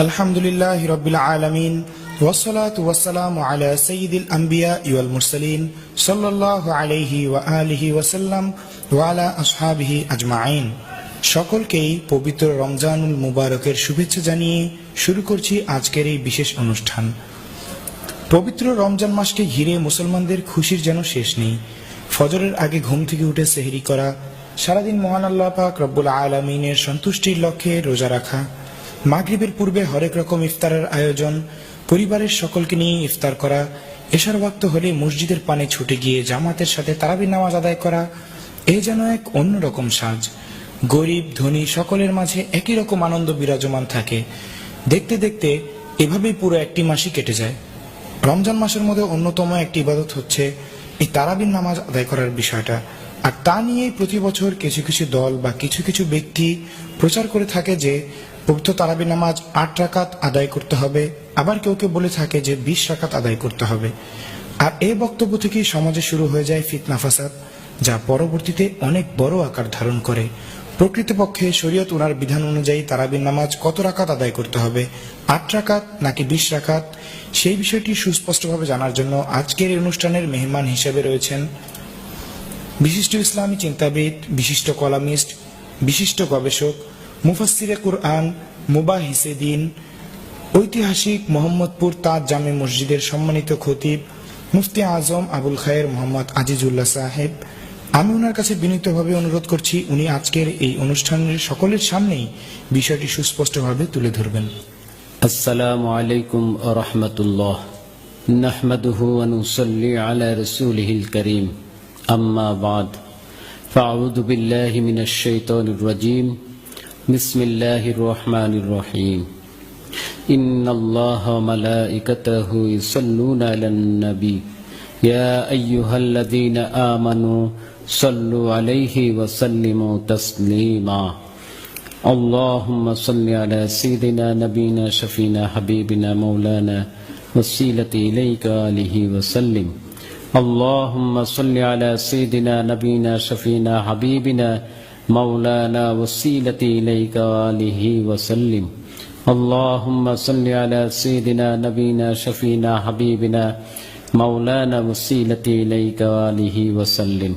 আলহামদুলিল্লাহি রাব্বিল আলামিন ওয়াসসালাতু ওয়াসসালামু আলা সাইয়্যিদিল আম্বিয়া ওয়াল মুরসালিন সাল্লাল্লাহু আলাইহি ওয়া আলিহি ওয়াসাল্লাম ওয়া আলা আসহাবিহি আজমাইন। সকলকেই পবিত্র রমজানুল মুবারকের শুভেচ্ছা জানিয়ে শুরু করছি আজকের এই বিশেষ অনুষ্ঠান। পবিত্র রমজান মাসকে ঘিরে মুসলমানদের খুশির যেন শেষ নেই। ফজরের আগে ঘুম থেকে উঠে সেহরি করা, সারাদিন মহান আল্লাহ পাক রব্বুল আলামিনের সন্তুষ্টির লক্ষ্যে রোজা রাখা, মাগরিবের পূর্বে হরেক রকম ইফতারের আয়োজন, পরিবারের সকলকে নিয়ে ইফতার করা, এশার ওয়াক্ত হলে মসজিদের পানে ছুটে গিয়ে জামাতের সাথে তারাবির নামাজ আদায় করা, এই যেন এক অন্যরকম সাজ। গরিব ধনী সকলের মাঝে একই রকম আনন্দ বিরাজমান থাকে। দেখতে দেখতে এভাবেই পুরো একটি মাসই কেটে যায়। রমজান মাসের মধ্যে অন্যতম একটি ইবাদত হচ্ছে এই তারাবির নামাজ আদায় করার বিষয়টা। আর তা নিয়েই প্রতি বছর কিছু কিছু দল বা কিছু কিছু ব্যক্তি প্রচার করে থাকে যে পবিত্র তারাবির নামাজ ৮ রাকাত আদায় করতে হবে, আবার কেউ কেউ বলে থাকে যে ২০ রাকাত আদায় করতে হবে। আর এই বক্তব্য থেকেই সমাজে শুরু হয়ে যায় ফিতনা ফাসাদ, যা পরবর্তীতে অনেক বড় আকার ধারণ করে। প্রকৃতপক্ষে শরীয়ত ওনার বিধান অনুযায়ী তারাবির নামাজ কত রাকাত আদায় করতে হবে, ৮ রাকাত নাকি ২০ রাকাত, সেই বিষয়টি সুস্পষ্টভাবে জানার জন্য আজকের এই অনুষ্ঠানের মেহমান হিসেবে রয়েছেন বিশিষ্ট ইসলামী চিন্তাবিদ, বিশিষ্ট কলামিস্ট, বিশিষ্ট গবেষক, মুফাসসিরে কুরআন, মুবাহিসে দ্বীন, ঐতিহাসিক মোহাম্মদপুর তাজ জামে মসজিদের সম্মানিত খতিব মুফতি আজম আবুল খায়ের মোহাম্মদ আজিজুল্লাহ সাহেব। আমি ওনার কাছে বিনীতভাবে অনুরোধ করছি উনি আজকের এই অনুষ্ঠানের সকলের সামনেই বিষয়টি সুস্পষ্টভাবে তুলে ধরবেন। আসসালামু আলাইকুম ওয়া রাহমাতুল্লাহ। নাহমাদুহু ওয়া নুসাল্লি আলা রাসূলিহিল কারীম। আম্মা বাদ। ফাআউযু বিল্লাহি মিনাশ শাইতানির রাজীম। বিসমিল্লাহির রহমানির রহিম। ইন্নাল্লাহা ওয়া মালাইকাতাহু ইউসাল্লুনা আলান নবী ইয়া আইয়ুহাল্লাযীনা আমানু সাল্লু আলাইহি ওয়া সাল্লিমু তাসলিমা। আল্লাহুম্মা সাল্লি আলা সাইয়্যিদিনা নাবিয়িনা শাফিনা হাবিবিনা মাওলানা ওয়াসিলাতি ইলাইকা আলিহি ওয়া সাল্লিম। আল্লাহুম্মা সাল্লি আলা সাইয়্যিদিনা নাবিয়িনা শাফিনা হাবিবিনা মাওলানা ওয়াসিলাতি ইলাইকা আলিহি ওয়া সাল্লিম। আল্লাহুম্মা সাল্লি আলা সাইয়্যিদিনা নাবিয়িনা শাফিনা হাবিবিনা মাওলানা ওয়াসিলাতি ইলাইকা আলিহি ওয়া সাল্লিম।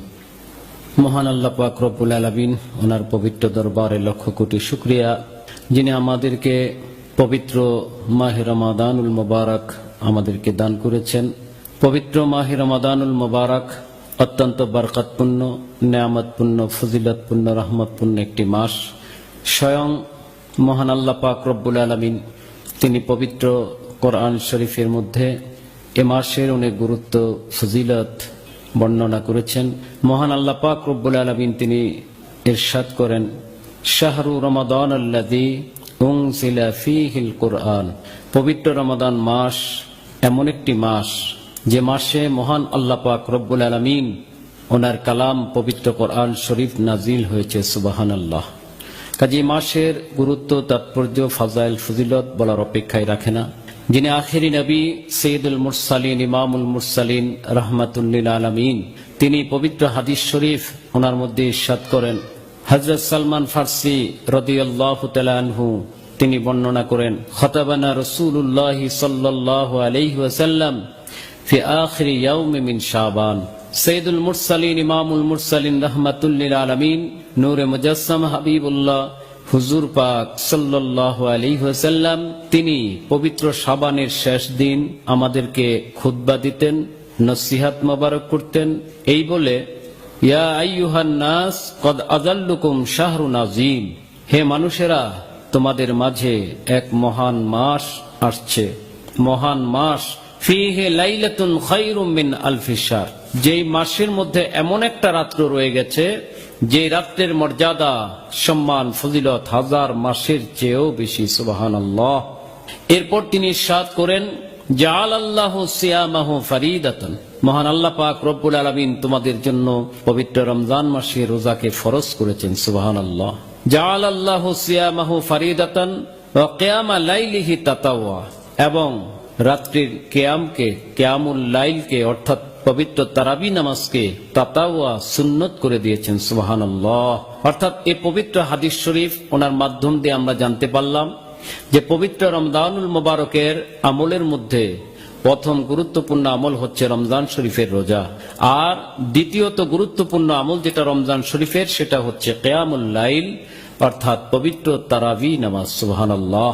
মহান আল্লাহ পাক রব্বুল আলামিন, ওনার পবিত্র দরবারে লক্ষ কোটি শুকরিয়া, যিনি আমাদেরকে পবিত্র মাহে রমাদানুল মুবারক আমাদেরকে দান করেছেন। পবিত্র মাহে রমাদানুল মুবারক অত্যন্ত বরকতপূর্ণ, নেয়ামতপূর্ণ, ফজিলতপূর্ণ, রহমতপূর্ণ একটি মাস। স্বয়ং মহান আল্লাহ পাক রব্বুল আলামিন তিনি পবিত্র কোরআন শরীফের মধ্যে এ মাসের অনেক গুরুত্ব, ফজিলত বর্ণনা করেছেন। মহান আল্লাহ পাক রব্বুল আলামিন তিনি ইরশাদ করেন, শাহরু রমাদান আল্লাযী উনজিলা ফীহিল কুরআন। পবিত্র রমাদান মাস এমন একটি মাস যে মাসে মহান আল্লাহ পাক রব্বুল আলামিন ওনার কালাম পবিত্র কোরআন শরীফ নাজিল হয়েছে। সুবহানাল্লাহ। কাজে মাসের গুরুত্ব, তাৎপর্য, ফাজাইল, ফজিলত বলার অপেক্ষায় রাখে না। যিনি আখেরি নবী, সৈয়দুল মুরসালিন, ইমামুল মুরসালিন, রাহমাতুল লিল আলামিন, তিনি পবিত্র হাদিস শরীফ ওনার মধ্যে ইরশাদ করেন। হযরত সালমান ফারসি রাদিয়াল্লাহু তাআলা আনহু তিনি বর্ণনা করেন, খতাবানা রাসূলুল্লাহ সাল্লাল্লাহু আলাইহি ওয়াসাল্লাম ফি আখিরি ইয়াউমি মিন শাবান। সৈয়দুল মুরসালিন, ইমামুল মুরসালিন, রাহমাতুল লিল আলামিন, নূরে মুজাসসাম হাবিবুল্লাহ হুজুর পাক সাল্লাল্লাহু আলাইহি ওয়াসাল্লাম তিনি পবিত্র শাবানের শেষ দিন আমাদেরকে খুতবা দিতেন, নসিহত মোবারক করতেন। এই বলে, ইয়া আইয়ুহান নাস কদ আযাল্লুকুম শাহরুন আযীম। হে মানুষেরা, তোমাদের মাঝে এক মহান মাস আসছে। মহান মাস, ফীহি লাইলাতুন খায়রুম মিন আলফি শাহর। যেই মাসের মধ্যে এমন একটা রাত্র রয়ে গেছে যে রাত্রের মর্যাদা, সম্মান, ফজিলত হাজার মাসের চেয়েও বেশি। সুবহানাল্লাহ। এরপর তিনি ইরশাদ করেন, জাআলাল্লাহু সিয়ামাহু ফারিদাতান। মহান আল্লাহ পাক রব্বুল আলামিন তোমাদের জন্য পবিত্র রমজান মাসে রোজাকে ফরজ করেছেন। সুবহানাল্লাহ। জাআলাল্লাহু সিয়ামাহু ফারিদাতান ওয়া কিয়ামা লাইলিহি তাতাওয়া। এবং রাত্রির কিয়ামকে, কিয়ামুল লাইলকে অর্থাৎ পবিত্র তারাবি নামাজকে তাতাওয়া সুন্নত করে দিয়েছেন। সুবহানাল্লাহ। অর্থাৎ এই পবিত্র হাদিস শরীফ ওনার মাধ্যম দিয়ে আমরা জানতে পারলাম যে পবিত্র রমজানুল মুবারকের আমলের মধ্যে প্রথম গুরুত্বপূর্ণ আমল হচ্ছে রমজান শরীফের রোজা, আর দ্বিতীয়ত গুরুত্বপূর্ণ আমল যেটা রমজান শরীফের সেটা হচ্ছে কিয়ামুল লাইল, অর্থাৎ পবিত্র তারাবি নামাজ। সুবহানাল্লাহ।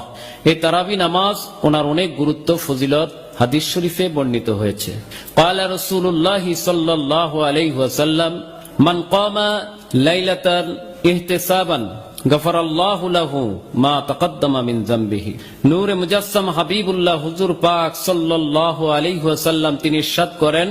এই তারাবি নামাজ ওনার অনেক গুরুত্ব ফজিলত হাদিস শরীফে বর্ণিত হয়েছে। ক্বালা রাসূলুল্লাহ সাল্লাল্লাহু আলাইহি ওয়াসাল্লাম মান কামা লাইলাতান ইহতিসাবান গফরাল্লাহু লাহু মা তাকদ্দামা মিন যামবিহি। নূরে মুজাসসাম হাবিবুল্লাহ হুজুর পাক সাল্লাল্লাহু আলাইহি ওয়াসাল্লাম তিনি ইরশাদ করেন,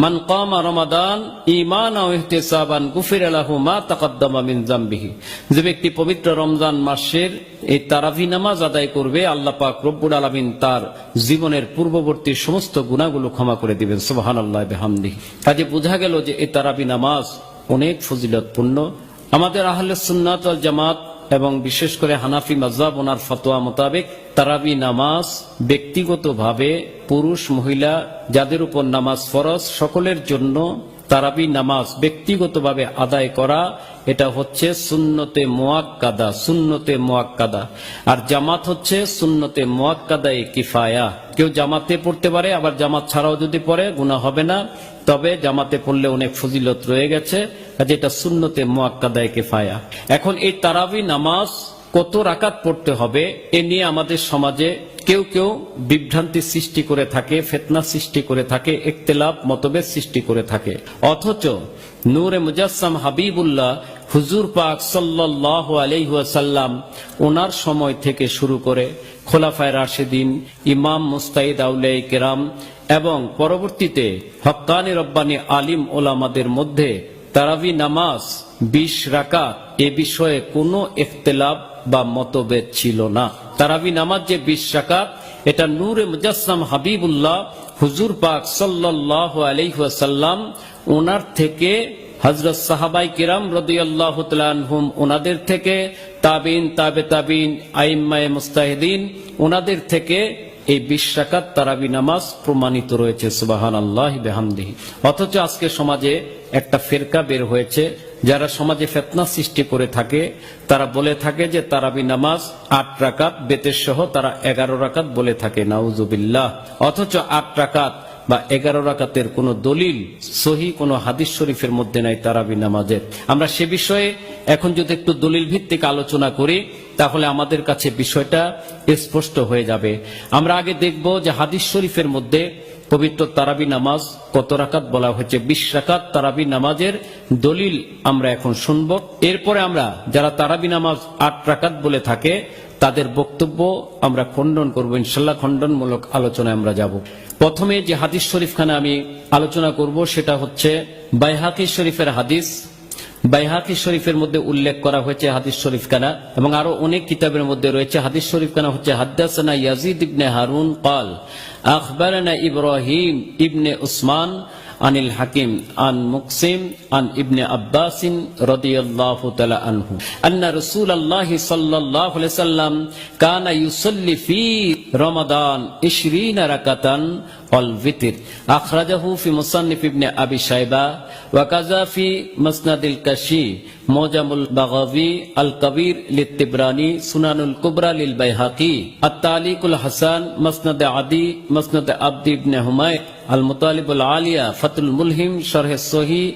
মান কামা রমাদান ঈমানাও ইহতিসাবান গুফিরা লাহু মা তাকদ্দামা মিন যামবিহি। যে ব্যক্তি পবিত্র রমজান মাসের এই তারাবি নামাজ আদায় করবে, আল্লাহ পাক রব্বুল আলামিন তার জীবনের পূর্ববর্তী সমস্ত গুনাহগুলো ক্ষমা করে দিবেন। সুবহানাল্লাহি বিহামদিহি। কাজে বোঝা গেল যে এই তারাবি নামাজ অনেক ফজিলতপূর্ণ। আমাদের আহলে সুন্নাত ওয়াল জামাত এবং বিশেষ করে হানাফি মাযহাব ওনার ফতোয়া মোতাবেক তারাবি নামাজ ব্যক্তিগতভাবে পুরুষ মহিলা যাদের উপর নামাজ ফরজ সকলের জন্য তারাবি নামাজ ব্যক্তিগতভাবে আদায় করা এটা হচ্ছে সুন্নতে মুআক্কাদা, সুন্নতে মুআক্কাদা। আর জামাত হচ্ছে সুন্নতে মুআক্কাদায়ে কিফায়া। কেউ জামাতে পড়তে পারে, আবার জামাত ছাড়াও যদি পড়ে গুনাহ হবে না, তবে জামাতে পড়লে অনেক ফজিলত রয়ে গেছে, যেটা সুন্নতে মুআক্কাদায়ে কিফায়া। এখন এই তারাবি নামাজ কত রাকাত পড়তে হবে এ নিয়ে আমাদের সমাজে কেউ কেউ বিভ্রান্তি সৃষ্টি করে থাকে, ফিতনা সৃষ্টি করে থাকে, ইখতিলাফ মতভেদ সৃষ্টি করে থাকে। অথচ নূরে মুজাসসাম হাবিবুল্লাহ হুজুর পাক সাল্লাল্লাহু আলাইহি ওয়াসাল্লাম ওনার সময় থেকে শুরু করে খোলাফায়ে রাশিদিন, ইমাম মুস্তাহিদ আউলিয়ায়ে কেরাম এবং পরবর্তীতে হক্কানি রব্বানি আলিম ওলামাদের মধ্যে তারাবি নামাজ 20 রাকাত এ বিষয়ে কোনো ইখতিলাফ বা মতভেদ ছিল না। তারাবি নামাজ যে 20 রাকাত এটা নূরে মুজাসসাম হাবিবুল্লাহ হুজুর পাক সাল্লাল্লাহু আলাইহি ওয়াসাল্লাম ওনার থেকে হযরত সাহাবায়ে কিরাম রাদিয়াল্লাহু তাআলা আনহুম ওনাদের থেকে তাবিন, তাবে তাবিন, আইম্মায়ে মুস্তাহিদিন ওনাদের থেকে এই 20 রাকাত তারাবি নামাজ প্রমাণিত রয়েছে। সুবহানাল্লাহি বিহামদিহি। অথচ আজকে সমাজে একটা ফিরকা বের হয়েছে যারা সমাজে ফিতনা সৃষ্টি করে থাকে, তারা বলে থাকে যে তারাবি নামাজ 8 রাকাত বেতের সহ তারা 11 রাকাত বলে থাকে, নাউজুবিল্লাহ। অথচ 8 রাকাত বা 11 রাকাতের কোন দলিল সহি কোন হাদিস শরীফের মধ্যে নাই তারাবি নামাজের। আমরা সে বিষয়ে এখন যদি একটু দলিল ভিত্তিক আলোচনা করি তাহলে আমাদের কাছে বিষয়টা স্পষ্ট হয়ে যাবে। আমরা আগে দেখব যে হাদিস শরীফের মধ্যে পবিত্র তারাবি নামাজ কত রাকাত বলা হয়েছে। 20 রাকাত তারাবি নামাজের দলিল আমরা এখন শুনব। এরপরে আমরা যারা তারাবি নামাজ 8 রাকাত বলে থাকে তাদের বক্তব্য আমরা খণ্ডন করব ইনশাআল্লাহ। খণ্ডনমূলক আলোচনায় আমরা যাব। প্রথমে যে হাদিস শরীফখানা আমি আলোচনা করব সেটা হচ্ছে বাইহাকি শরীফের হাদিস। বাইহাকি শরীফের মধ্যে উল্লেখ করা হয়েছে হাদিস শরীফখানা, এবং আরো অনেক কিতাবের মধ্যে রয়েছে। হাদিস শরীফখানা হচ্ছে হাদাসানা ইয়াজিদ ইবনে হারুন قال اخبرنا ابراهيم ابن عثمان عن الحكيم عن مقسم عن ابن عباس رضي الله تعالى عنه ان رسول الله صلى الله عليه وسلم كان يصلي في رمضان 20 ركعة والوتر اخرجه في مصنف ابن ابي شيبه وكذا في مسند الكشي موجم البغوي الكبير للطبراني سنن الكبرى للبيهقي التعليق الحسن مسند عدي مسند عبد بن حميد المطالب العالية فتح الملهم شرح الصحيح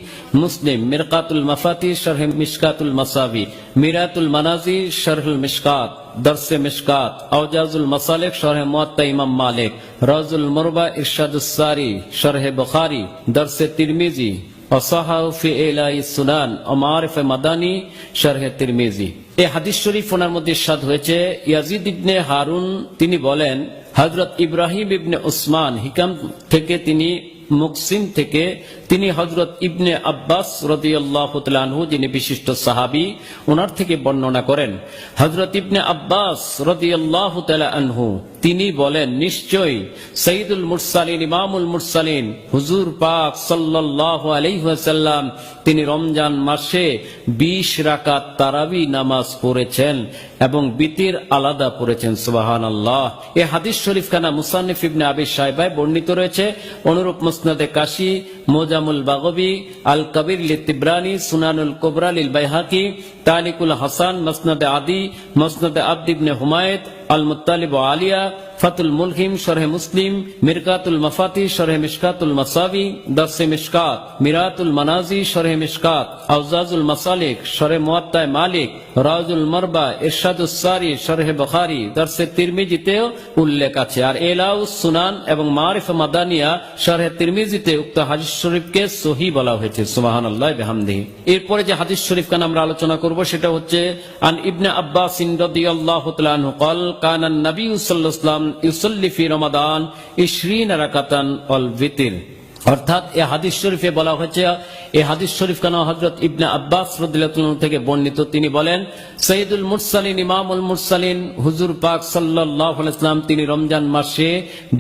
مسلم مرقات المفاتيح شرح مشكات المصابي ميرات المنازل شرح المشكات درس مشكات اوجاز المصالح شرح موطا امام مالك روز المربع ارشاد الساري شرح بخاري درس ترمذي وصححه في إعلاء السنن ومعارف مداني شرح তিরমিজি। এই হাদিস শরীফ ওনার মধ্যে ইরশাদ হয়েছে ইয়াজিদ ইবনে হারুন তিনি বলেন হযরত ইব্রাহিম ইবনে উসমান হিকাম থেকে তিনি মুকসিম থেকে তিনি হযরত ইবনে আব্বাস রাদিয়াল্লাহু তাআলা আনহু যিনি বিশিষ্ট সাহাবী ওনার থেকে বর্ণনা করেন। হযরত ইবনে আব্বাস রাদিয়াল্লাহু তাআলা আনহু তিনি বলেন নিশ্চয়ই সাইয়্যিদুল মুরসালিন ইমামুল মুরসালিন হুজুর পাক সাল্লাল্লাহু আলাইহি ওয়াসাল্লাম তিনি রমজান মাসে 20 রাকাত তারাবি নামাজ পড়েছেন এবং বিতির আলাদা পড়েছেন। সুবহানাল্লাহ। এই হাদিস শরীফখানা মুসান্নিফ ইবনে আবি শাইবায় বর্ণিত রয়েছে। অনুরূপ মুসনাদে কাশি মোজা মুজামুল বাগবি, আল কবির লিতিব্রানি, সুনানুল কুবরা লিল বাইহাকি, তালিকুল হাসান, মসনদে আদি, মসনদে আব্দ ইবনে হুমায়দ, আল মুত্তালিব আলিয়া, ফাতুল মুলহিম, শরহে মুসলিম, মিরকাতুল মাফাতি, শরহে মিশকাতুল মাসাবি, দরসে মিশকাত, মিরাতুল মানাজি, শরহে মিশকাত, আওজাজুল মাসালিক, শরহে মুয়াত্তা মালিক, রাউজুল মারবা, ইরশাদুস সারি, শরহে বুখারী, দরসে তিরমিজিতেও উল্লেখ আছে। আর এলাউস সুনান এবং মারিফা মাদানিয়া, শরহে তিরমিজিতে উক্ত হাদিস শরীফকে সহিহ বলা হয়েছে। সুবহানাল্লাহি বিহামদিহি। এরপরে যে হাদিস শরীফ কান আমরা আলোচনা করব সেটা হচ্ছে আন ইবনে আব্বাস রাদিয়াল্লাহু তাআলা আনহু قال كان النبي صلى الله عليه وسلم يصلي في رمضان 20 রাকাতান ওয়াল বিতর। অর্থাৎ এই হাদিস শরীফে বলা হয়েছে, এই হাদিস শরীফ কেন হযরত ইবনে আব্বাস রাদিয়াল্লাহু আনহু থেকে বর্ণিত। তিনি বলেন, সাইয়্যিদুল মুরসালিন, ইমামুল মুরসালিন হুজুর পাক সাল্লাল্লাহু আলাইহি ওয়াসাল্লাম তিনি রমজান মাসে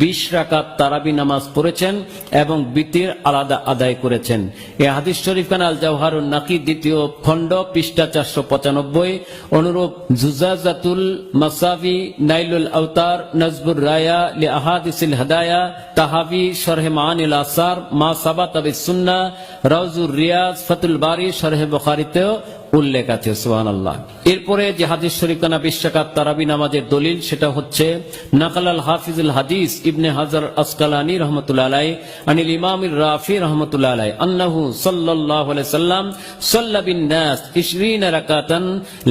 20 রাকাত তারাবি নামাজ পড়েছেন এবং বিতির আলাদা আদায় করেছেন। এই হাদিস শরীফ কান আল জাওহারুন নাকি দ্বিতীয় খণ্ড পৃষ্ঠা 495, অনুরূপ জুজাজাতুল মাসাবি, নাইলুল আওতার, নজবুর রায়া লি আহাদিসিল হাদায়া, তাহাবি, শরহে মাআনিল আসার, মা সাবাতা বিস সুন্নাহ, রাউজুর রিয়াজ, ফাতুল বারি, শরহে বুখারীতেও উল্লেখ আছে। সুবহানাল্লাহ। এরপরে যে হাদিস শরীফ কানা 20 রাকাত তারাবি নামাজের দলিল সেটা হচ্ছে নাকালাল হাফিজুল হাদিস ইবনে হাজার আসকালানি রাহমাতুল্লাহ আলাইহি আনিল ইমামির রাফি রাহমাতুল্লাহ আলাইহি আন্নাহু সাল্লাল্লাহু আলাইহি সাল্লাম সাল্লা বিন নাস 20 রাকাতান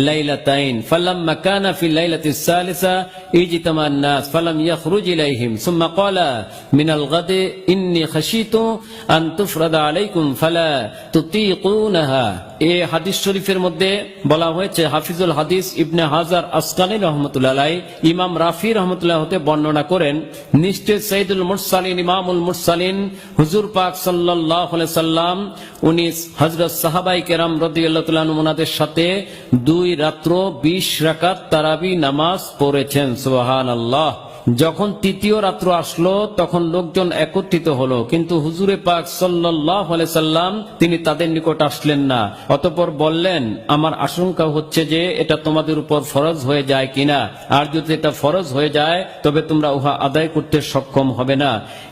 লাইলাতাইন ফালাম্মা কানা ফি লাইলাতিস সালিসা ইজতামা الناس فلم يخرج إليهم ثم قال من الغد إني خشيت أن تفرض عليكم فلا تطيقونها। এই হাদিস শরীফের মধ্যে বলা হয়েছে হাফিজুল হাদিস ইবনে হাজার আসকালানি রাহমাতুল্লাহ আলাইহি ইমাম রাফি রাহমাতুল্লাহ হতে বর্ণনা করেন, নিশ্চয় সাইয়্যিদুল মুরসালিন, ইমামুল মুরসালিন হুজুর পাক সাল্লাল্লাহু আলাইহি সাল্লাম উনি হযরত সাহাবায়ে কেরাম রাদিয়াল্লাহু তাআলা আনহুদের সাথে 2 রাত্র 20 রাকাত তারাবি নামাজ পড়েছেন। সুবহানাল্লাহ। যখন তৃতীয় রাত্র আসলো তখন লোকজন একত্রিত হলো, কিন্তু হুজুরে পাক সাল্লাল্লাহু আলাইহি সাল্লাম তিনি তাদের নিকট আসলেন না। অতঃপর বললেন, আমার আশঙ্কা হচ্ছে যে এটা তোমাদের উপর ফরজ হয়ে যায় কিনা, আর যদি এটা ফরজ হয়ে যায় তবে তোমরা উহা আদায় করতে সক্ষম হবে না।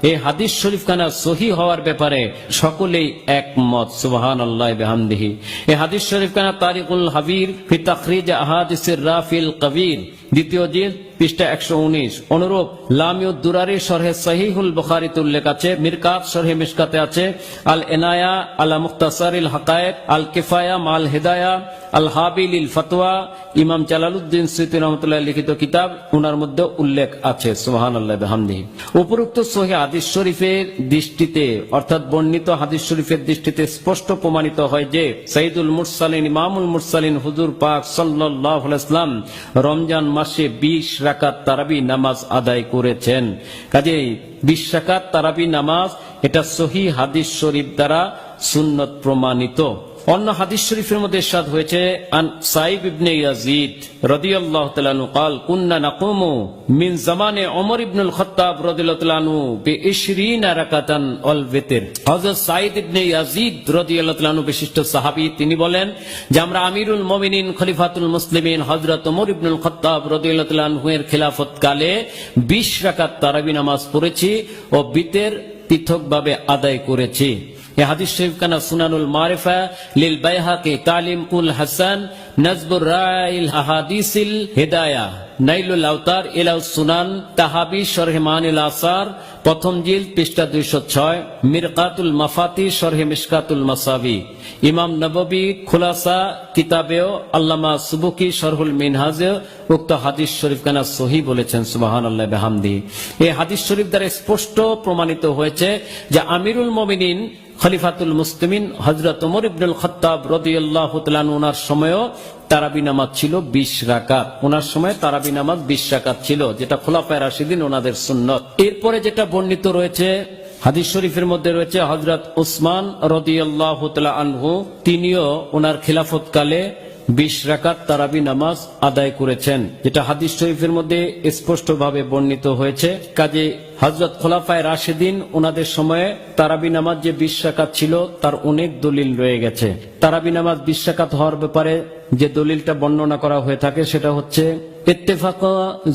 এই হাদিস শরীফ খানা সহিহ হওয়ার ব্যাপারে সকলেই একমত। সুবহানাল্লাহি বিহামদিহি। এই হাদিস শরীফ খানা তারিকুল হাবির ফি তাখরিজ আহাদিসির রাফিল কবির, দ্বিতীয় জিলদ, পৃষ্ঠা 119। অনুরূপ লামিউদ দুরারি শরহে সহিহুল বুখারীতে উল্লেখ আছে, মিরকাত শরহে মিশকাতে আছে, আল এনায়া আলা মুখতাসারিল হাকায়েক, আল কিফায়া মাল হিদায়া, আল হাবিলিল ফতোয়া, ইমাম জালালউদ্দিন সুয়ুতী রাহমাতুল্লাহ লিখিত কিতাব, উনার মধ্যে উল্লেখ আছে। সুবহানাল্লাহি বিহামদিহি। উপরোক্ত সহিহ হাদিস শরীফের দৃষ্টিতে অর্থাৎ বর্ণিত হাদিস শরীফের দৃষ্টিতে স্পষ্ট প্রমাণিত হয় যে সাইয়্যিদুল মুরসালিন, ইমামুল মুরসালিন হুজুর পাক সাল্লাল্লাহু আলাইহি ওয়াসাল্লাম রমজান মাসে 20 রাকাত তারাবি নামাজ আদায় করেছেন। কাজেই 20 রাকাত তারাবি নামাজ এটা সহিহ হাদিস শরীফ দ্বারা সুন্নত প্রমাণিত। অন্য হাদিস শরীফের মধ্যে ইরশাদ হয়েছে, আন সাইব ইবনে ইয়াজিদ রাদিয়াল্লাহু তাআলা আনহু قال كنا نقوم من زمان عمر بن الخطاب রাদিয়াল্লাহু তাআলা আনহু ب20 রাকাতান ওয়াল বিতর। হযরত সাইদ ইবনে ইয়াজিদ রাদিয়াল্লাহু তাআলা আনহু বিশিষ্ট সাহাবী, তিনি বলেন যে আমরা আমিরুল মুমিনিন খলিফাতুল মুসলিমিন হযরত ওমর ইবনুল খাত্তাব রাদিয়াল্লাহু তাআলা আনহু এর খিলাফত কালে 20 রাকাত তারাবি নামাজ পড়েছি ও বিতর পৃথকভাবে আদায় করেছি। এই হাদিস শরীফ কানা সুনানুল মারিফা লিল বাইহাকি, তালিমুল হাসান, নজবুর রাইল আহাদিসিল হিদায়া, নাইলুল আওতার, ইলাউস সুনান, তাহাবি, শরহে মানিল আসার, প্রথম জিলদ, পৃষ্ঠা 206, মিরকাতুল মাফাতি, শরহে মিশকাতুল মাসাবি, ইমাম নববী খুলাসা কিতাবেও, আল্লামা সুবুকি শরহুল মিনহাজেও উক্ত হাদিস শরীফ কানা সহিহ বলেছেন। সুবহানাল্লাহি বিহামদিহি। এই হাদিস শরীফ দ্বারা স্পষ্ট প্রমাণিত হয়েছে যে আমিরুল মুমিনিন খলিফাতুল মুসলিমিন হযরত ওমর ইবনুল খাত্তাব রাদিয়াল্লাহু তাআলা ওনার সময়ও তারাবি নামাজ ছিল 20 রাকাত। ওনার সময় তারাবি নামাজ 20 রাকাত ছিল, যেটা খোলাফায়ে রাশিদিন ওনাদের সুন্নত। এরপরে যেটা বর্ণিত রয়েছে হাদিস শরীফের মধ্যে রয়েছে হযরত উসমান রাদিয়াল্লাহু তাআলা আনহু তিনিও ওনার খিলাফত কালে 20 রাকাত তারাবি নামাজ আদায় করেছেন, যেটা হাদিস শরীফের মধ্যে স্পষ্টভাবে বর্ণিত হয়েছে। কাজে হযরত খোলাফায়ে রাশিদিন ওনাদের সময়ে তারাবি নামাজ যে 20 রাকাত ছিল তার অনেক দলিল রয়ে গেছে। তারাবি নামাজ 20 রাকাত হওয়ার ব্যাপারে যে দলিলটা বর্ণনা করা হয়ে থাকে সেটা হচ্ছে اتفق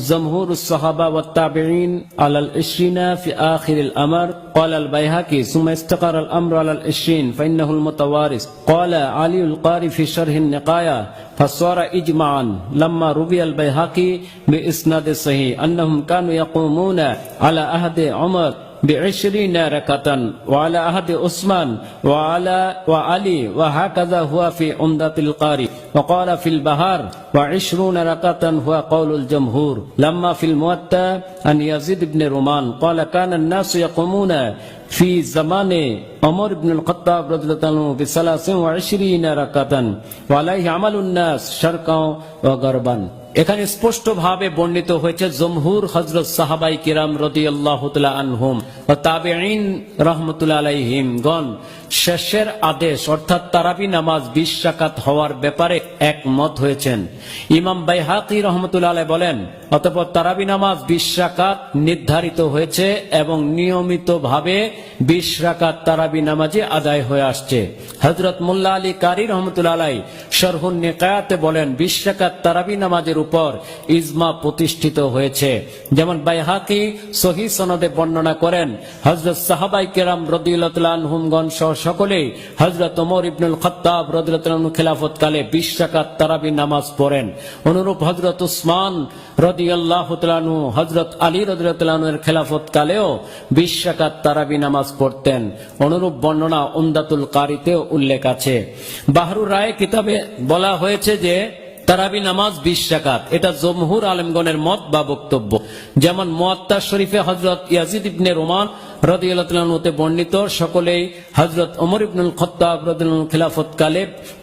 جمهور الصحابة والتابعين على العشرين في آخر الأمر. قال البيهقي ثم استقر الأمر على العشرين فإنه المتوارث. قال علي القاري في شرح النقاية فصار إجماعا لما روي البيهقي بإسناد صحيح أنهم كانوا يقومون على عهد عمر ب20 ركعة وعلى عهد عثمان وعلي وهكذا هو في عمدة القاري. وقال في البهار 20 ركعة هو قول الجمهور. لما في الموطأ عن يزيد بن رومان قال كان الناس يقومون في زمان عمر بن الخطاب رضي الله عنه ب23 ركعة وعليه عمل الناس شرقا وغربا. এখানে স্পষ্ট ভাবে বর্ণিত হয়েছে জমহুর হযরত সাহাবায়ে কিরাম রাদিয়াল্লাহু তাআলা আনহুম ও তাবেঈন রাহমাতুল্লাহি আলাইহিম গণ শেষের আদেশ অর্থাৎ তারাবি নামাজ 20 রাকাত হওয়ার ব্যাপারে একমত হয়েছেন। ইমাম বাইহাকি রাহমাতুল্লাহি আলাইহি বলেন অতঃপর তারাবি নামাজ 20 রাকাত নির্ধারিত হয়েছে এবং নিয়মিতভাবে 20 রাকাত তারাবি নামাজে আদায় হয়ে আসছে। হযরত মোল্লা আলী কারি রাহমাতুল্লাহি আলাইহি শরহুন নিকায়াতে বলেন 20 রাকাত তারাবি নামাজের উপর ইজমা প্রতিষ্ঠিত হয়েছে। যেমন বাইহাকি সহিহ সনদে বর্ণনা করেন হযরত সাহাবায়ে কেরাম রাদিয়াল্লাহু তাআলা আনহুমগণ সহ সকলেই হযরত ওমর ইবনুল খাত্তাব রাদিয়াল্লাহু তাআলা আনহু খেলাফতকালে 20 রাকাত তারাবি নামাজ পড়েন। অনুরূপ হযরত উসমান রাদিয়াল্লাহু তাআলা আনহু হযরত আলী রাদিয়াল্লাহু তাআলা আনহুর খেলাফতকালেও 20 রাকাত তারাবি নামাজ পড়তেন। অনুরূপ বর্ণনা উমদাতুল কারিতেও উল্লেখ আছে। বাহরুর রায় কিতাবে বলা হয়েছে যে তারাবি নামাজ 20 রাকাত, এটা জমহুর আলেমগণের মত বা বক্তব্য। যেমন মুয়াত্তা শরীফে হযরত ইয়াজিদ ইবনে রোমান রাদিয়াল্লাহু তাআলা আনহুতে বর্ণিত সকলেই হযরত ওমর ইবনুল খাত্তাব রাদিয়াল্লাহু আনহু খেলাফতকালে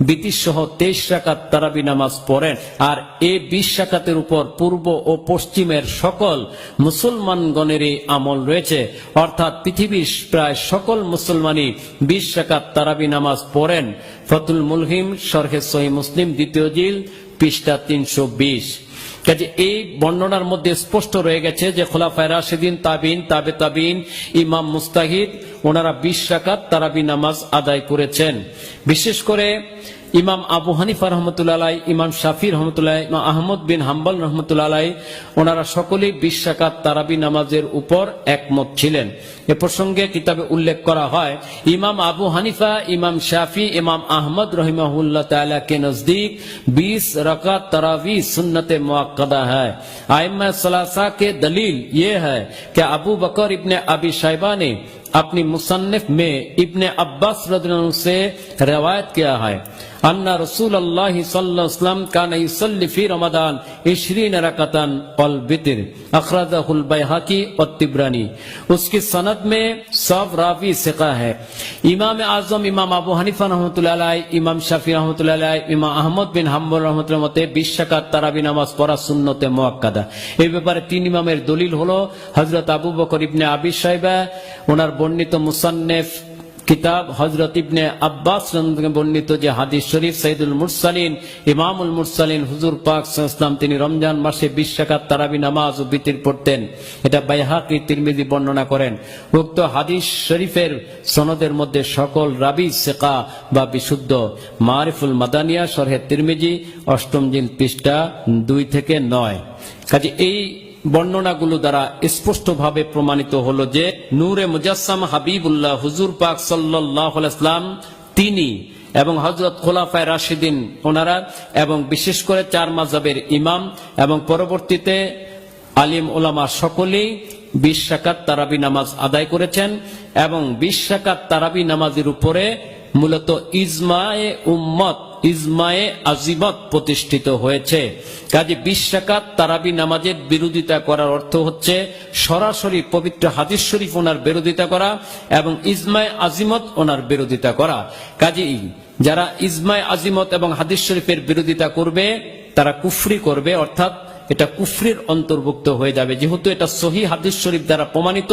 বিতিসহ 23 রাকাত তারাবি নামাজ পড়েন। আর এই 20 রাকাতের উপর পূর্ব ও পশ্চিমের সকল মুসলমানগণেরই আমল রয়েছে, অর্থাৎ পৃথিবীর প্রায় সকল মুসলমানই 20 রাকাত তারাবি নামাজ পড়েন। ফতুল মুলহিম শরহে সহিহ মুসলিম দ্বিতীয় জিলদ পৃষ্ঠা 320। কাজে এই বর্ণনার মধ্যে স্পষ্ট রয়ে গেছে যে খোলাফায়ে রাশিদিন, তাবিঈন, তাবে তাবিঈন, ইমাম মুস্তাহিদ ওনারা 20 রাকাত তারাবি নামাজ আদায় করেছেন। বিশেষ করে ইমাম আবু হানিফা রহমতুল্লাহ আলাইহি, ইমাম শাফি রহমতুল্লাহ আলাইহি, ইমাম আহমদ বিন হাম্বল রহমতুল্লাহ আলাইহি ওনারা সকলেই 20 রাকাত তারাবি নামাজের উপর একমত ছিলেন। এ প্রসঙ্গে কিতাবে উল্লেখ করা হয় ইমাম আবু হানিফা, ইমাম শাফি, इमाम अहमद रहिमहुल्लाह ताला के नजदीक 20 रकात तरावी सुन्नत मुअक्कदा है। आइम्मा सलासा के दलील ये है कि अबू बकर इब्ने अबी शैबा ने अपनी मुसन्निफ में इब्ने अब्बास रदियल्लाहु अन्हु से रिवायत किया है अन्ना रसूलुल्लाह सल्लल्लाहु अलैहि वसल्लम काना युसल्ली फी रमजान 20 रकातन वल वितर अखरजहुल बैहकी व तिबरानी। उसकी सनद में सब रावी सिका है। इमाम आजम इमाम अबू हनीफा रहमतुल्लाह अलैहि, इमाम शाफी रहमतुल्लाह अलैहि, इमाम अहमद बिन हाम्बल रहमतुल्लाह मते 20 রাকাত তারাবি নামাজ পড়া সুন্নতে মুআক্কাদা। এই ব্যাপারে তিন ইমামের দলিল হলো হযরত আবু বকর ইবনে আবি শাইবা ওনার বর্ণিত মুসান্নিফ কিতাব, হযরত ইবনে আব্বাস বর্ণিত যে হাদিস শরীফ সাইয়্যিদুল মুরসালিন, ইমামুল মুরসালিন হুজুর পাক সাল্লাল্লাহু আলাইহি ওয়াসাল্লাম তিনি রমজান মাসে 20 রাকাত তারাবি নামাজ ও বিতির পড়তেন। এটা বাইহাকি, তিরমিজি বর্ণনা করেন। উক্ত হাদিস শরীফের সনদের মধ্যে সকল রাবী সিকা বা বিশুদ্ধ। মারিফুল মাদানিয়া শরহে তিরমিজি 8ম জিলদ পৃষ্ঠা 2 থেকে 9। কাজে এই বর্ণনাগুলো দ্বারা স্পষ্টভাবে প্রমাণিত হলো যে নূরে মুজাসসাম হাবিবুল্লাহ হুজুর পাক সাল্লাল্লাহু আলাইহি ওয়াসাল্লাম তিনি এবং হযরত খোলাফায়ে রাশিদিন ওনারা এবং বিশেষ করে 4 মাযহাবের ইমাম এবং পরবর্তীতে আলিম ওলামা সকলেই 20 রাকাত তারাবি নামাজ আদায় করেছেন এবং 20 রাকাত তারাবি নামাজের উপরে মূলত ইজমায়ে উম্মত, ইজমায়ে আজিমত প্রতিষ্ঠিত হয়েছে। কাজে 20 রাকাত তারাবি নামাজের বিরোধিতা করার অর্থ হচ্ছে সরাসরি পবিত্র হাদিস শরীফ ওনার বিরোধিতা করা এবং ইজমায়ে আজিমত ওনার বিরোধিতা করা। কাজেই যারা ইজমায়ে আজিমত এবং হাদিস শরীফের বিরোধিতা করবে তারা কুফরি করবে, অর্থাৎ এটা কুফরির অন্তর্ভুক্ত হয়ে যাবে, যেহেতু এটা সহিহ হাদিস শরীফ দ্বারা প্রমাণিত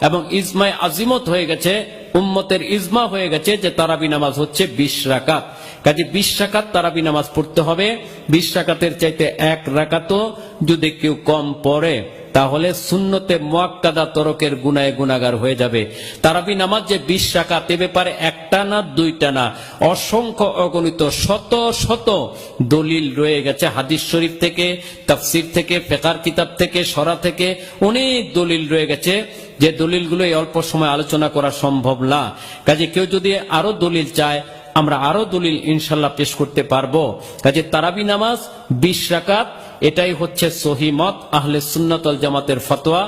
এবং ইজমায়ে আজিমত হয়ে গেছে, উম্মতের ইজমা হয়ে গেছে যে তারাবি নামাজ হচ্ছে 20 রাকাত। কাজে 20 রাকাত তারাবি নামাজ পড়তে হবে। 20 রাকাতের চাইতে 1 রাকাতও যদি কেউ কম পড়ে তাহলে সুন্নতে মুআক্কাদা তরকের গুনাহে গুনাহগার হয়ে যাবে। তারাবি নামাজ যে 20 রাকাত, এ ব্যাপারে একটা না দুইটা না, অসংখ্য অগণিত শত শত দলিল রয়ে গেছে হাদিস শরীফ থেকে, তাফসীর থেকে, ফিকহ কিতাব থেকে, শরা থেকে অনেক দলিল রয়ে গেছে, যে দলিলগুলো এই অল্প সময় আলোচনা করা সম্ভব না। কাজে কেউ যদি আরো দলিল চায়, আমরা আরো দলিল ইনশাল্লাহ পেশ করতে পারবো। কাজে তারাবি নামাজ 20 রাকাত, এটাই হচ্ছে সহিহ মত আহলে সুন্নাত ওয়াল জামাতের ফতোয়া,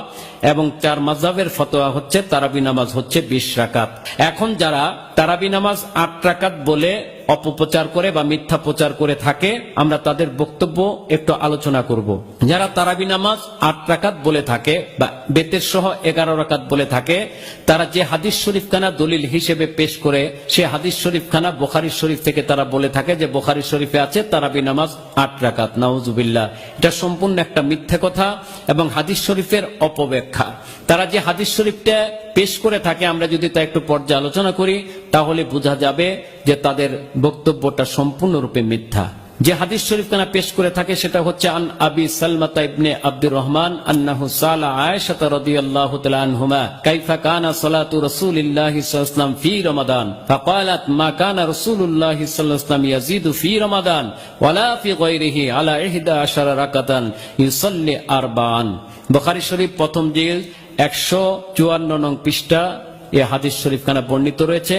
এবং 4 মাযহাবের ফতোয়া হচ্ছে তারাবি নামাজ হচ্ছে 20 রাকাত। এখন যারা তারাবি নামাজ 8 রাকাত বলে অপপ্রচার করে বা মিথ্যা প্রচার করে থাকে, আমরা তাদের বক্তব্য একটু আলোচনা করব। যারা তারাবি নামাজ 8 রাকাত বলে থাকে বা বেতের সহ 11 রাকাত বলে থাকে, তারা যে হাদিস শরীফখানা দলিল হিসেবে পেশ করে, সে হাদিস শরীফখানা বুখারী শরীফ থেকে তারা বলে থাকে যে বুখারী শরীফে আছে তারাবি নামাজ 8 রাকাত। নাউজুবিল্লাহ, এটা সম্পূর্ণ একটা মিথ্যা কথা এবং হাদিস শরীফের অপব্যাখ্যা। তারা যে হাদিস শরীফটা পেশ করে থাকে, আমরা যদি তা একটু পর্যালোচনা করি তাহলে বোঝা যাবে যে তাদের বক্তব্যটা সম্পূর্ণরূপে মিথ্যা। যে হাদিস শরীফ কানা পেশ করে থাকে সেটা হচ্ছে আন আবি সালমাতা ইবনে আব্দুর রহমান আন্নাহু সালা আয়েশা রাদিয়াল্লাহু তাআলা আনহুমা কাইফা কানা সালাতু রাসূলিল্লাহি সাল্লাল্লাহু আলাইহি ওয়াসাল্লাম ফি রমাদান ফাকালাত মা কানা রাসূলুল্লাহি সাল্লাল্লাহু আলাইহি ওয়াসাল্লাম ইয়াজিদু ফি রমাদান ওয়ালা ফি গায়রিহি আলা 11 রাকাতান ইউসাল্লি আরবাআন। বুখারী শরীফ প্রথম জিলদ 154 নং পৃষ্ঠা এই হাদিস শরীফ খানা বর্ণিত রয়েছে,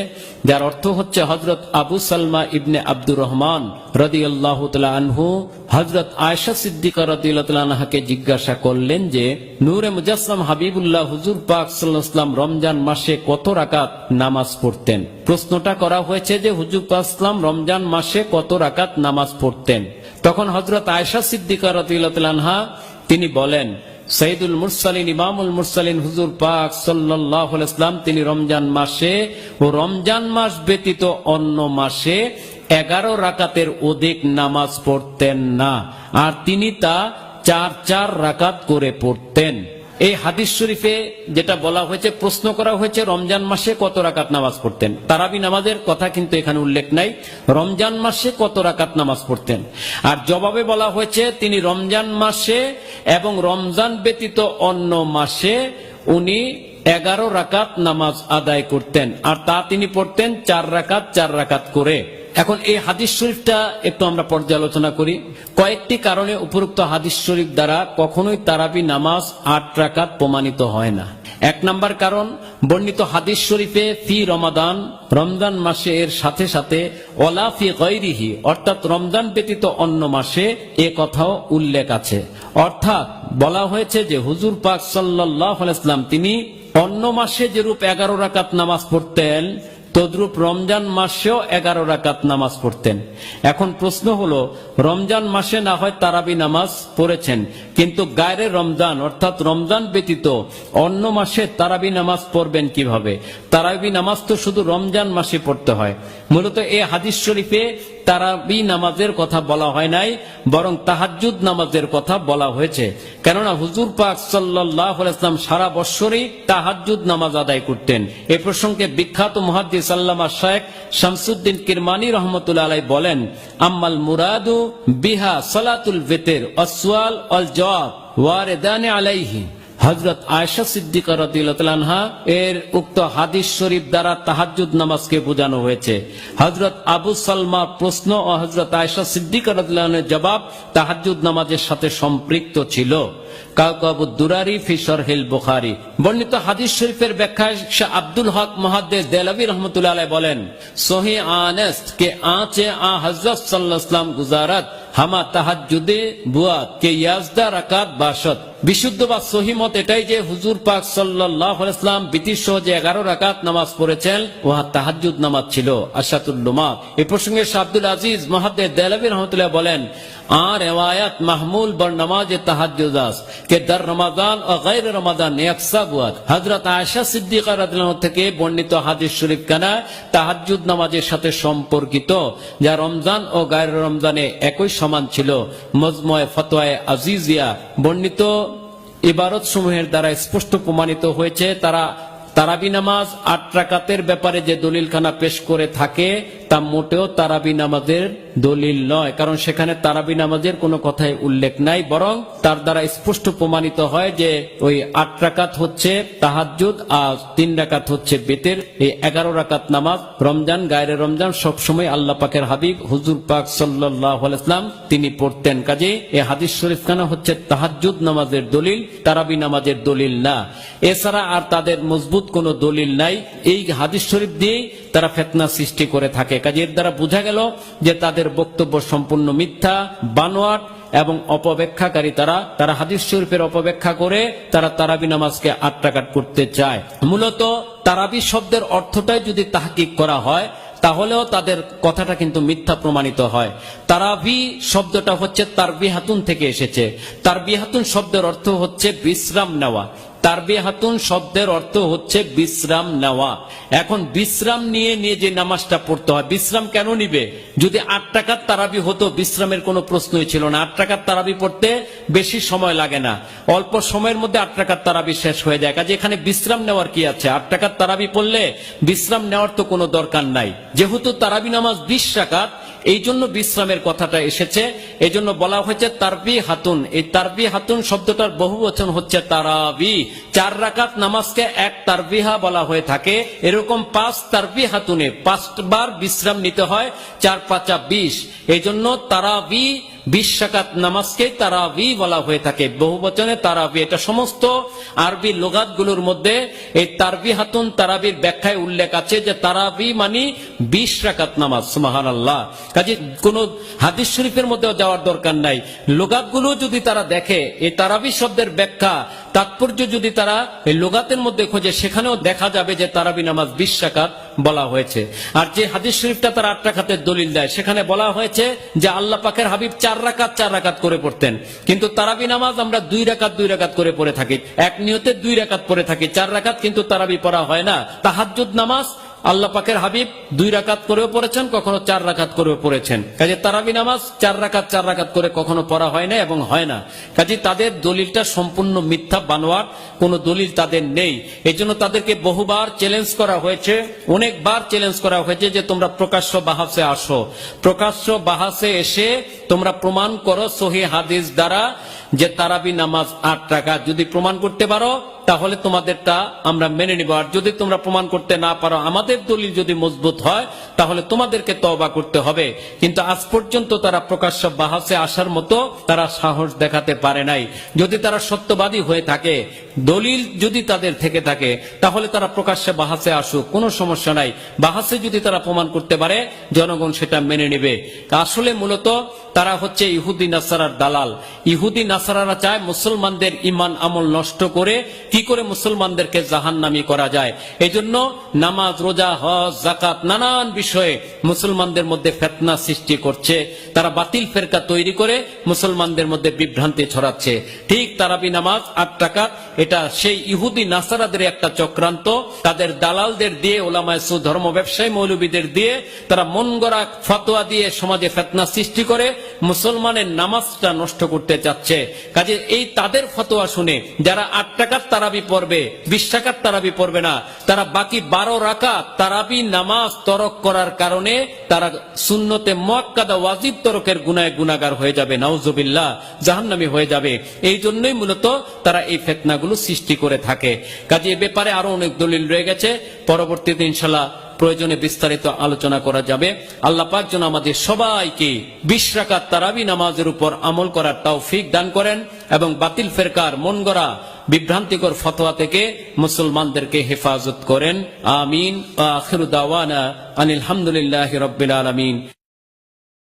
যার অর্থ হচ্ছে হযরত আবু সালমা ইবনে আব্দুর রহমান রাদিয়াল্লাহু তাআলা আনহু হযরত আয়েশা সিদ্দিকা রাদিয়াল্লাহু তাআলা আনহাকে জিজ্ঞাসা করলেন যে নূরে মুজাসসাম হাবিবুল্লাহ হুজুর পাক সাল্লাল্লাহু আলাইহি ওয়াসাল্লাম রমজান মাসে কত রাকাত নামাজ পড়তেন। প্রশ্নটা করা হয়েছে যে হুজুর পাক সাল্লাম রমজান মাসে কত রাকাত নামাজ পড়তেন। তখন হযরত আয়েশা সিদ্দিকা রাদিয়াল্লাহু তাআলা আনহা তিনি বলেন, সাইয়্যিদুল মুরসালিন ইমামুল মুরসালিন হুজুর পাক সাল্লাল্লাহু আলাইহি ওয়াসাল্লাম তিনি রমজান মাসে ও রমজান মাস ব্যতীত অন্য মাসে 11 রাকাতের অধিক নামাজ পড়তেন না, আর তিনি তা 4 রাকাত করে পড়তেন। এই হাদিস শরীফে যেটা বলা হয়েছে, প্রশ্ন করা হয়েছে রমজান মাসে কত রাকাত নামাজ পড়তেন। তারাবি নামাজের কথা কিন্তু এখানে উল্লেখ নাই, রমজান মাসে কত রাকাত নামাজ পড়তেন। আর জবাবে বলা হয়েছে তিনি রমজান মাসে এবং রমজান ব্যতীত অন্য মাসে উনি 11 রাকাত নামাজ আদায় করতেন, আর তা তিনি পড়তেন 4 রাকাত করে। এখন এই হাদিস শরীফটা একটু আমরা পর্যালোচনা করি। কয়েকটি কারণে উপরোক্ত হাদিস শরীফ দ্বারা কখনোই তারাবি নামাজ 8 রাকাত প্রমাণিত হয় না। 1 নম্বর কারণ, বর্ণিত হাদিস শরীফে ফি রমাদান রমজান মাসে এর সাথে সাথে ওয়ালা ফি গায়রিহি অর্থাৎ রমজান ব্যতীত অন্য মাসে এ কথাও উল্লেখ আছে। অর্থাৎ বলা হয়েছে যে হুজুর পাক সাল্লাল্লাহু আলাইহি ওয়াসাল্লাম তিনি অন্য মাসে যেরূপ 11 রাকাত নামাজ পড়তেন, তদ্রূপ রমজান মাসেও 11 রাকাত নামাজ পড়তেন। এখন প্রশ্ন হলো, রমজান মাসে না হয় তারাবি নামাজ পড়েছেন, কিন্তু গায়রে রমজান অর্থাৎ রমজান ব্যতীত অন্য মাসে তারাবি নামাজ পড়বেন কিভাবে? তারাবি নামাজ তো শুধু রমজান মাসে পড়তে হয়। মূলত এই হাদিস শরীফে তারাবি নামাজের কথা বলা হয় নাই, বরং তাহাজ্জুদ নামাজের কথা বলা হয়েছে। কেননা হুজুর পাক সাল্লাল্লাহু আলাইহি ওয়াসাল্লাম সারা বছরই তাহাজ্জুদ নামাজ আদায় করতেন। এই প্রসঙ্গে বিখ্যাত মুহাদ্দিস আল্লামা শাইখ শামসুদ্দিন কিরমানি রাহমাতুল্লাহ আলাইহি বলেন, আম্মাল মুরাদু বিহা সালাতুল ভিতর ওয়াসওয়াল ওয়াল জওয়াব ওয়ারিদান আলাইহি। হযরত আয়েশা সিদ্দিকা রাদিয়াল্লাহু তাআলা আনহা এর উক্ত হাদিস শরীফ দ্বারা তাহাজ্জুদ নামাজকে বোঝানো হয়েছে। হযরত আবু সালমা প্রশ্ন ও হযরত আয়েশা সিদ্দিকা রাদিয়াল্লাহু আনহার জবাব তাহাজ্জুদ নামাজের সাথে সম্পৃক্ত ছিল। কাউকাবুদ দুরারি ফি শরহিল বুখারী। বর্ণিত হাদিস শরীফের ব্যাখ্যায় শাহ আব্দুল হক মুহাদ্দিস দেহলভী রাহমাতুল্লাহ আলাইহি বলেন, সহিহ আনাস্ত কে আঁচে আ হযরত সাল্লাল্লাহু আলাইহি ওয়াসাল্লাম গুজারাত হামা তাহাজ্জুদে বুয়াত কে ইয়াজদা রাকাত বাশত। বিশুদ্ধ বা সহিহ মত এটাই যে হুজুর পাক সাল্লাল্লাহু আলাইহি ওয়াসাল্লাম বিতির সহ যে 11 রাকাত নামাজ পড়েছেন ওহা তাহাজ্জুদ নামাজ ছিল। আশাতুল লুমাত। এই প্রসঙ্গে শাহ আব্দুল আজিজ মুহাদ্দিস দেহলভী রাহমাতুল্লাহ বলেন, আর রিওয়ায়াত মাহমুল बर नमाज तहज्जुद के दर रमजान और गैर रमजान एकसा बुआत। हजरत आयशा सिद्दीका রাদিয়াল্লাহু আনহা থেকে বর্ণিত হাদিস শরীফ কানা তাহাজ্জুদ নামাজের সাথে সম্পর্কিত, যা রমজান ও গায়র রমজানে একই সমান ছিল। মজমুয়ে ফতোয়ায়ে আজিজিয়া বর্ণিত ইবারত সমূহের দ্বারা স্পষ্ট প্রমাণিত হয়েছে তারা তারাবি নামাজ 8 রাকাতের ব্যাপারে যে দলিলখানা পেশ করে থাকে তা মোটেও তারাবি নামাজের দলিল নয়, কারণ সেখানে তারাবি নামাজের কোনো কথাই উল্লেখ নাই, বরং তার দ্বারা স্পষ্ট প্রমাণিত হয় যে ওই 8 রাকাত হচ্ছে তাহাজ্জুদ আর 3 রাকাত হচ্ছে বেতের। এই 11 রাকাত নামাজ রমজান গায়রে রমজান সবসময় আল্লাহ পাকের হাবিব হুজুর পাক সাল্লাল্লাহু আলাইহি ওয়াসাল্লাম তিনি পড়তেন। কাজে এই হাদিস শরীফখানা হচ্ছে তাহাজ্জুদ নামাজের দলিল, তারাবি নামাজের দলিল না। এছাড়া আর তাদের মজবুত কোনো দলিল নাই। এই হাদিস শরীফ দিয়েই তারা ফিতনা সৃষ্টি করে থাকে। কাজে এর দ্বারা বোঝা গেল যে তাদের বক্তব্য সম্পূর্ণ মিথ্যা, বানোয়াট এবং অপব্যাখ্যাকারী। তারা হাদিস শরীফের অপব্যাখ্যা করে তারা তারাবি নামাজকে 8 রাকাত করতে চায়। মূলত তারাবি শব্দের অর্থটাই যদি তাহকিক করা হয় তাহলেও তাদের কথাটা কিন্তু মিথ্যা প্রমাণিত হয়। তারাবি শব্দটা হচ্ছে তারবিহাতুন থেকে এসেছে। তারবিহাতুন শব্দের অর্থ হচ্ছে বিশ্রাম নেওয়া। তারবিহাতুন শব্দের অর্থ হচ্ছে বিশ্রাম নেওয়া। এখন বিশ্রাম নিয়ে যে নামাজটা পড়তে হয়, বিশ্রাম কেন নিবে? যদি 8 রাকাত তারাবি হতো বিশ্রামের কোনো প্রশ্নই ছিল না। 8 রাকাত তারাবি পড়তে বেশি সময় লাগে না, অল্প সময়ের মধ্যে 8 রাকাত তারাবি শেষ হয়ে যায়। কাজে এখানে বিশ্রাম নেওয়ার কি আছে? 8 রাকাত তারাবি পড়লে বিশ্রাম নেওয়ার তো কোনো দরকার নাই। যেহেতু তারাবি নামাজ 20 রাকাত, এই জন্য বিশ্রামের কথাটা এসেছে, এই জন্য বলা হয়েছে তারবি হাতুন। এই তারবি হাতুন শব্দটার বহুবচন হচ্ছে তারাবি। 4 রাকাত নামাজকে এক তারবিহা বলা হয়ে থাকে। এরকম 5 তারবি হাতুনে 5 বার বিশ্রাম নিতে হয়, 4 5 20। এই জন্য তারাবি 20 রাকাত নামাজকে তারাবি বলা হয়ে থাকে, বহুবচনে তারাবি। এটা সমস্ত আরবি লুগাতগুলোর মধ্যে এই তারবি হাতুন তারাবির ব্যাখ্যায় উল্লেখ আছে যে তারাবি মানে 20 রাকাত নামাজ। সুবহানাল্লাহ। কাজে কোন হাদিস শরীফের মধ্যে যাওয়ার দরকার নাই। লুগাতগুলো যদি তারা দেখে এই তারাবি শব্দের ব্যাখ্যা তাৎপর্য যদি তারা এই লুগাতের মধ্যে খোঁজে, সেখানেও দেখা যাবে যে তারাবি নামাজ 20 রাকাত বলা হয়েছে। আর যে হাদিস শরীফটা তারা 8 রাকাতের দলিল দেয়, সেখানে বলা হয়েছে যে আল্লাহ পাকের হাবিব 4 রাকাত করে পড়তেন। কিন্তু তারাবি নামাজ আমরা 2 রাকাত করে পড়ে থাকি, এক নিয়তে 2 রাকাত পড়ে থাকি, 4 রাকাত কিন্তু তারাবি পড়া হয় না। তাহাজ্জুদ নামাজ আল্লাহ পাকের হাবিব 2 রাকাত করেও পড়েছেন, কখনো 4 রাকাত করেও পড়েছেন। কাজে তারাবি নামাজ 4 রাকাত করে কখনো পড়া হয় না এবং হয় না। কাজে তাদের দলিলটা সম্পূর্ণ মিথ্যা, বানোয়াট, কোনো দলিল তাদের নেই। এই জন্য তাদেরকে বহুবার চ্যালেঞ্জ করা হয়েছে, অনেকবার চ্যালেঞ্জ করা হয়েছে যে তোমরা প্রকাশ্য বাহাসে আসো, প্রকাশ্য বাহাসে এসে তোমরা প্রমাণ করো সহিহ হাদিস দ্বারা যে তারাবি নামাজ 8 রাকাত। যদি প্রমাণ করতে পারো তাহলে তোমাদেরটা আমরা মেনে নিব, আর যদি তোমরা প্রমাণ করতে না পারো, আমাদের দলিল যদি মজবুত হয়, তাহলে তোমাদেরকে তওবা করতে হবে। কিন্তু আজ পর্যন্ত তারা প্রকাশ্য বাহাসে আসার মতো তারা সাহস দেখাতে পারে নাই। যদি তারা সত্যবাদী হয়ে থাকে, দলিল যদি তাদের থেকে থাকে, তাহলে তারা প্রকাশ্যে বাহাসে আসুক, কোনো সমস্যা নাই। বাহাসে যদি তারা প্রমাণ করতে পারে, জনগণ সেটা মেনে নেবে। আসলে মূলত তারা হচ্ছে ইহুদি নাসারার দালাল। ইহুদি নাসারারা চায় মুসলমানদের ঈমান আমল নষ্ট করে কি করে মুসলমানদেরকে জাহান্নামী করা যায়। এই জন্য নামাজ, রোজা, হজ, যাকাত নানান বিষয়ে মুসলমানদের মধ্যে ফিতনা সৃষ্টি করছে। তারা বাতিল ফেরকা তৈরি করে মুসলমানদের মধ্যে বিভ্রান্তি ছড়াচ্ছে। ঠিক তারাবি নামাজ 8 রাকাত, এটা সেই ইহুদি নাসারাদের একটা চক্রান্ত। তাদের দালালদের দিয়ে, ওলামায়ে সু ধর্ম ব্যবসায়ী মৌলবীদের দিয়ে তারা মন গড়া ফতোয়া দিয়ে সমাজে ফিতনা সৃষ্টি করে মুসলমানের নামাজটা নষ্ট করতে চাচ্ছে। কাজে এই তাদের ফতোয়া শুনে যারা 8 রাকাত তারাবি পড়বে, 20 রাকাত তারাবি পড়বে না, তারা বাকি 12 রাকাত তারাবি নামাজ তরক করার কারণে তারা সুন্নতে মুআক্কাদা ওয়াজিব তরকের গুনাহে গুনাহগার হয়ে যাবে, নাউজুবিল্লাহ, জাহান্নামী হয়ে যাবে। এই জন্যই মূলত তারা এই ফিতনাগুলো সৃষ্টি করে থাকে। কাজে এ ব্যাপারে আরো অনেক দলিল রয়ে গেছে, পরবর্তীতে ইনশাআল্লাহ প্রয়োজনে বিস্তারিত আলোচনা করা যাবে। আল্লাহ পাক যেন আমাদের সবাইকে 20 রাকাত তারাবি নামাজের উপর আমল করার তৌফিক দান করেন এবং বাতিল ফেরকার মন গড়া বিভ্রান্তিকর ফতোয়া থেকে মুসলমানদেরকে হেফাজত করেন। আমিন। আখিরু দাওয়ানা আনিল হামদুলিল্লাহি রাব্বিল আলামিন।